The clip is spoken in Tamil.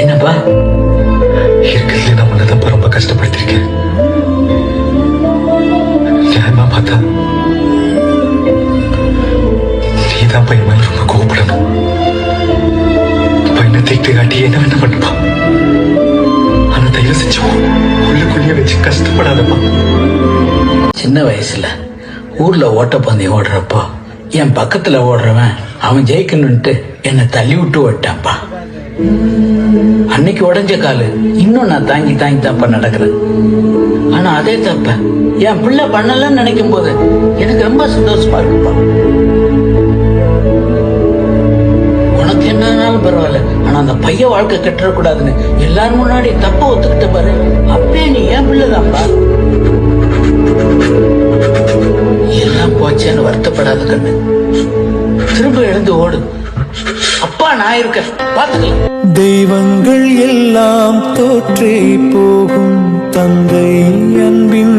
என்னப்பா? இருக்கிறதுல நான் உன்னதான் ரொம்ப கஷ்டப்படுத்திருக்கேன். நியாயமா பார்த்தா நீதான் பையன் மேல ரொம்ப கோவப்படணும். பையனை தேய்த்து காட்டி என்ன வேணா பண்ணுப்பா. ஆனா தயவு செஞ்சு உள்ளுக்குள்ளேயே வச்சு கஷ்டப்படாதப்பா. சின்ன வயசுல ஊர்ல ஓட்டப்பந்தயம் ஓடுறப்போ என் பக்கத்துல ஓடுறவன் அவன் ஜெயிக்கணும்ட்டு என்னை தள்ளி விட்டு ஓட்டான்ப்பா. அன்னைக்கு உடஞ்ச காலு இன்னும் நான் தாங்கி தாங்கி தப்பா நடக்கிறேன். ஆனா அதே தப்ப என் பிள்ளை பண்ணலன்னு நினைக்கும் போது எனக்கு ரொம்ப சந்தோஷமா இருக்குப்பா. உனக்கு என்னன்னாலும் பரவாயில்ல, ஆனா அந்த பைய வாழ்க்கை கெட்டுறக்கூடாதுன்னு எல்லாரும் முன்னாடி தப்ப ஒத்துக்கிட்ட பாரு. அப்பே நீ என் பிள்ளைதான்ப்பா. எல்லாம் போச்சேன்னு வருத்தப்படாத கண்ணு, திரும்ப எழுந்து ஓடு. அப்பா நான் இருக்க பாத்துக்கலாம். தெய்வங்கள் எல்லாம் தோற்றே போகும், தந்தை அன்பின்